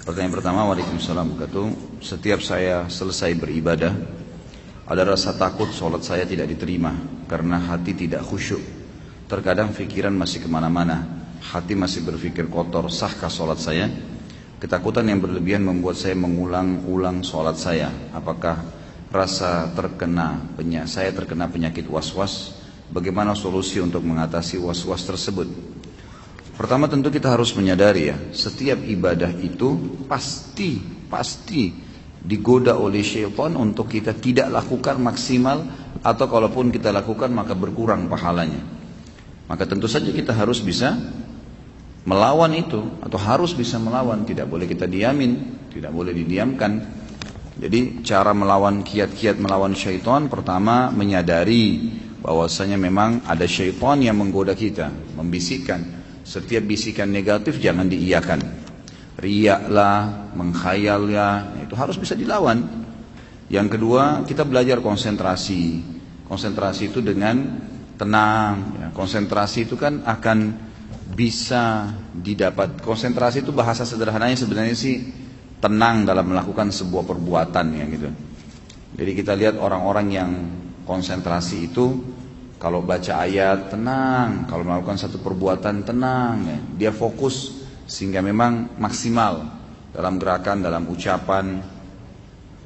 Pertanyaan pertama, Waalaikumsalam warahmatullahi wabarakatuh. Setiap saya selesai beribadah, ada rasa takut sholat saya tidak diterima karena hati tidak khusyuk. Terkadang pikiran masih kemana-mana, hati masih berpikir kotor, sahkah sholat saya? Ketakutan yang berlebihan membuat saya mengulang-ulang sholat saya. Apakah saya terkena penyakit was-was? Bagaimana solusi untuk mengatasi was-was tersebut? Pertama tentu kita harus menyadari ya, setiap ibadah itu pasti digoda oleh syaitan untuk kita tidak lakukan maksimal, atau kalaupun kita lakukan maka berkurang pahalanya. Maka tentu saja kita harus bisa melawan itu, atau harus bisa melawan, tidak boleh kita diamin, tidak boleh didiamkan. Jadi cara melawan kiat-kiat melawan syaitan, pertama menyadari bahwasanya memang ada syaitan yang menggoda kita, membisikkan. Setiap bisikan negatif jangan diiyakan. Riaklah, menghayalnya, itu harus bisa dilawan. Yang kedua, kita belajar konsentrasi. Konsentrasi itu dengan tenang ya. Konsentrasi itu kan akan bisa didapat. Konsentrasi itu bahasa sederhananya sebenarnya sih tenang dalam melakukan sebuah perbuatan ya gitu. Jadi kita lihat orang-orang yang konsentrasi itu, kalau baca ayat tenang, kalau melakukan satu perbuatan tenang ya. Dia fokus sehingga memang maksimal dalam gerakan, dalam ucapan,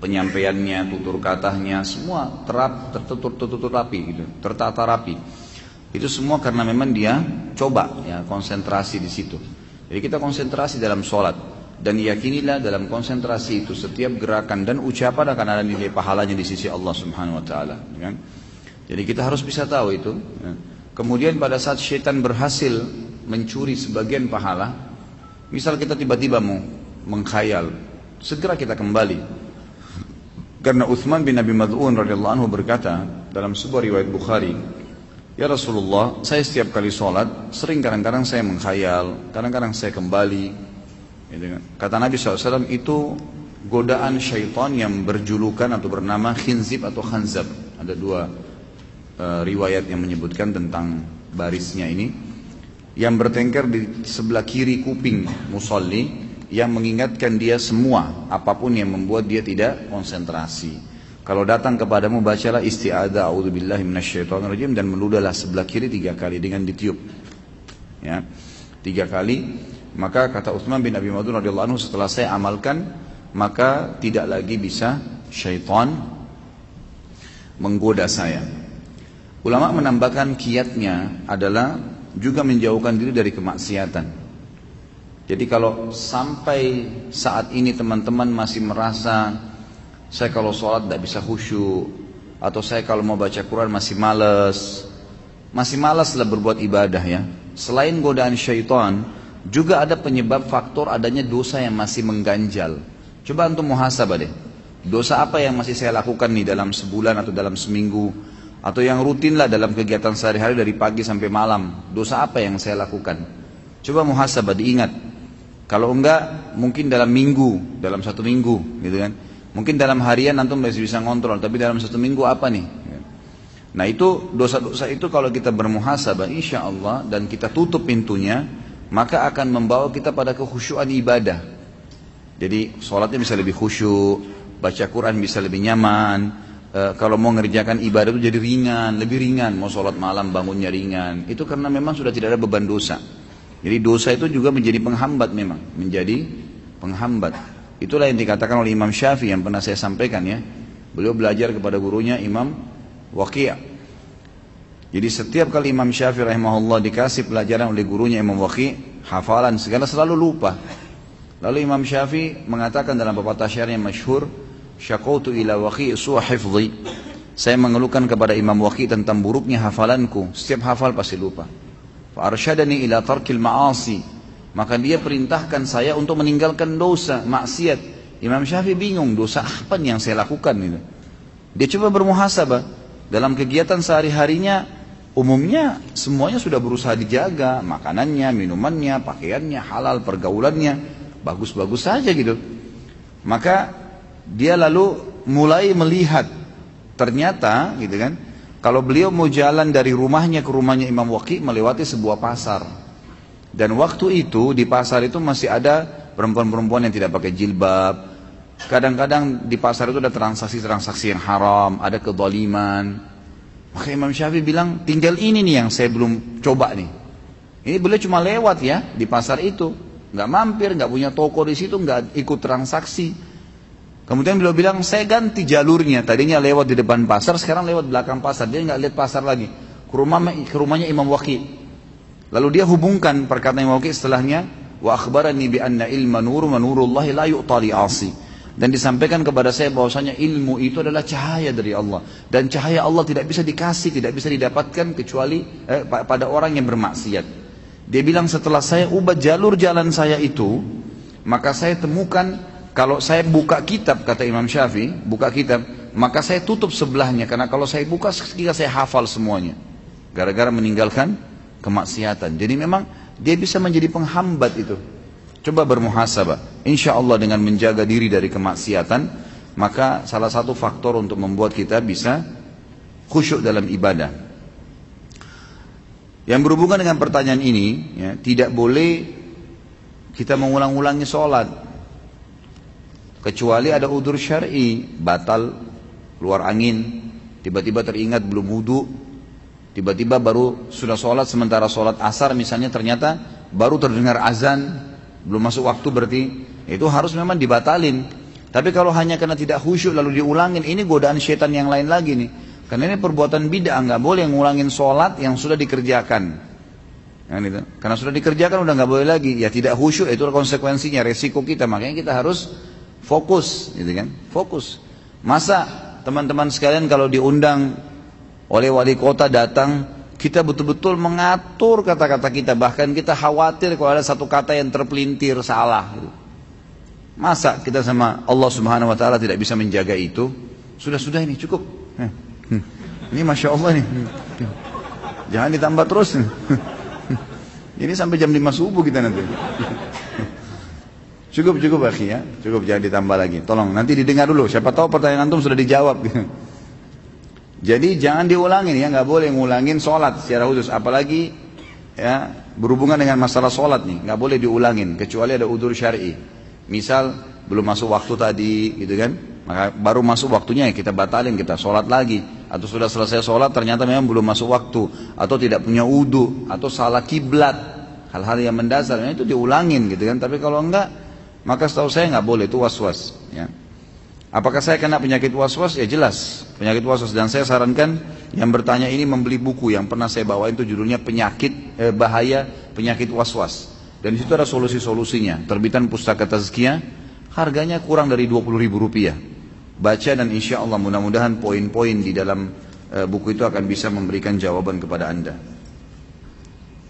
penyampaiannya, tutur katanya, semua tertutur rapi gitu, tertata rapi. Itu semua karena memang dia coba ya konsentrasi di situ. Jadi kita konsentrasi dalam sholat, dan yakinilah dalam konsentrasi itu setiap gerakan dan ucapan akan ada nilai pahalanya di sisi Allah Subhanahu Wa Taala. Kan? Jadi kita harus bisa tahu itu. Ya. Kemudian pada saat syaitan berhasil mencuri sebagian pahala, misal kita tiba-tiba mau mengkhayal, segera kita kembali. Karena Utsman bin Abi Mad'un radhiyallahu anhu berkata dalam sebuah riwayat Bukhari, "Ya Rasulullah, saya setiap kali sholat, sering kadang-kadang saya mengkhayal, kadang-kadang saya kembali." Kata Nabi SAW, itu godaan syaitan yang berjulukan atau bernama khinzib atau khanzab. Ada dua riwayat yang menyebutkan tentang barisnya ini, yang bertengkar di sebelah kiri kuping musalli, yang mengingatkan dia semua apapun yang membuat dia tidak konsentrasi. Kalau datang kepadamu, bacalah isti'adzah a'udzubillahi minasyaitonirrajim, dan meludahlah sebelah kiri 3 kali dengan ditiup ya, 3 kali. Maka kata Utsman bin Abi Mad'un radhiyallahu anhu, setelah saya amalkan, maka tidak lagi bisa syaitan menggoda saya. Ulama menambahkan kiatnya adalah juga menjauhkan diri dari kemaksiatan. Jadi kalau sampai saat ini teman-teman masih merasa saya kalau sholat tidak bisa khusyuk, atau saya kalau mau baca Quran masih malas lah berbuat ibadah ya. Selain godaan syaitan, juga ada penyebab faktor adanya dosa yang masih mengganjal. Coba antum muhasabah deh. Dosa apa yang masih saya lakukan nih dalam sebulan atau dalam seminggu, atau yang rutin lah dalam kegiatan sehari-hari dari pagi sampai malam. Dosa apa yang saya lakukan? Coba muhasabah, diingat. Kalau enggak, mungkin dalam minggu, dalam 1 minggu gitu kan. Mungkin dalam harian antum masih bisa ngontrol, tapi dalam 1 minggu apa nih? Nah itu dosa-dosa itu kalau kita bermuhasabah insya Allah dan kita tutup pintunya, maka akan membawa kita pada kekhusyuan ibadah. Jadi sholatnya bisa lebih khusyuk, baca Quran bisa lebih nyaman. Kalau mau ngerjakan ibadah itu jadi ringan, lebih ringan. Mau sholat malam bangunnya ringan. Itu karena memang sudah tidak ada beban dosa. Jadi dosa itu juga menjadi penghambat memang, menjadi penghambat. Itulah yang dikatakan oleh Imam Syafi'i yang pernah saya sampaikan ya. Beliau belajar kepada gurunya Imam Waqi'. Jadi setiap kali Imam Syafi'i rahimahullah dikasih pelajaran oleh gurunya Imam Waqi', hafalan segala selalu lupa. Lalu Imam Syafi'i mengatakan dalam pepatah syair yang masyhur, "Syaqautu ila Waqi' su'a hifdhi." Saya mengeluhkan kepada Imam Waqi' tentang buruknya hafalanku, setiap hafal pasti lupa. Fa arsyadani ila tarkil ma'asi. Maka dia perintahkan saya untuk meninggalkan dosa, maksiat. Imam Syafi'i bingung, dosa apa yang saya lakukan itu. Dia coba bermuhasabah dalam kegiatan sehari-harinya. Umumnya semuanya sudah berusaha dijaga, makanannya, minumannya, pakaiannya, halal, pergaulannya, bagus-bagus saja gitu. Maka dia lalu mulai melihat, ternyata gitu kan, kalau beliau mau jalan dari rumahnya ke rumahnya Imam Waqi' melewati sebuah pasar. Dan waktu itu di pasar itu masih ada perempuan-perempuan yang tidak pakai jilbab. Kadang-kadang di pasar itu ada transaksi-transaksi yang haram, ada kezaliman. Maka Imam Syafi'i bilang, tinggal ini nih yang saya belum coba nih. Ini beliau cuma lewat ya di pasar itu, nggak mampir, nggak punya toko di situ, nggak ikut transaksi. Kemudian beliau bilang, saya ganti jalurnya. Tadinya lewat di depan pasar, sekarang lewat belakang pasar. Dia nggak lihat pasar lagi. Ke rumahnya Imam Waqi'. Lalu dia hubungkan perkataan Imam Waqi' setelahnya, wa akhbarani bi anna ilma nur wa nurullahi la yu'ta li 'asi. Dan disampaikan kepada saya bahwasanya ilmu itu adalah cahaya dari Allah, dan cahaya Allah tidak bisa dikasih, tidak bisa didapatkan kecuali pada orang yang bermaksiat. Dia bilang, setelah saya ubah jalur jalan saya itu, maka saya temukan kalau saya buka kitab, kata Imam Syafi'i, buka kitab, maka saya tutup sebelahnya, karena kalau saya buka ketika saya hafal semuanya, gara-gara meninggalkan kemaksiatan. Jadi memang dia bisa menjadi penghambat itu. Coba bermuhasabah. Insya Allah dengan menjaga diri dari kemaksiatan, maka salah satu faktor untuk membuat kita bisa khusyuk dalam ibadah. Yang berhubungan dengan pertanyaan ini, ya, tidak boleh kita mengulang-ulangi sholat, kecuali ada udzur syar'i, batal, keluar angin, tiba-tiba teringat belum wudu, tiba-tiba baru sudah sholat, sementara sholat asar misalnya ternyata baru terdengar azan, belum masuk waktu, berarti itu harus memang dibatalin. Tapi kalau hanya karena tidak khusyuk lalu diulangin, ini godaan syaitan yang lain lagi nih. Karena ini perbuatan bid'ah, nggak boleh ngulangin sholat yang sudah dikerjakan. Kan itu. Karena sudah dikerjakan udah nggak boleh lagi. Ya tidak khusyuk, itu konsekuensinya, resiko kita. Makanya kita harus fokus, gitu kan? Fokus. Masa teman-teman sekalian kalau diundang oleh wali kota datang, kita betul-betul mengatur kata-kata kita, bahkan kita khawatir kalau ada satu kata yang terpelintir salah. Masa kita sama Allah Subhanahu Wa Taala tidak bisa menjaga itu? Sudah ini cukup. Ini masya Allah nih. Jangan ditambah terus. Ini sampai jam 5 subuh kita nanti. Cukup akhi ya, cukup, jangan ditambah lagi. Tolong nanti didengar dulu. Siapa tahu pertanyaan antum sudah dijawab. Jadi jangan diulangin ya, nggak boleh ngulangin sholat secara khusus, apalagi ya berhubungan dengan masalah sholat nih, nggak boleh diulangin kecuali ada udzur syar'i. Misal belum masuk waktu tadi, gitu kan, maka baru masuk waktunya ya kita batalin, kita sholat lagi. Atau sudah selesai sholat ternyata memang belum masuk waktu, atau tidak punya wudu, atau salah kiblat, hal-hal yang mendasar itu diulangin, gitu kan. Tapi kalau enggak, maka setahu saya nggak boleh, itu was-was. Ya. Apakah saya kena penyakit was-was? Ya jelas, penyakit was-was. Dan saya sarankan yang bertanya ini membeli buku yang pernah saya bawain, itu judulnya Bahaya Penyakit Was-was. Dan di situ ada solusi-solusinya. Terbitan Pustaka Tazkiyah, harganya kurang dari Rp20.000. Baca dan insya Allah mudah-mudahan poin-poin di dalam buku itu akan bisa memberikan jawaban kepada Anda.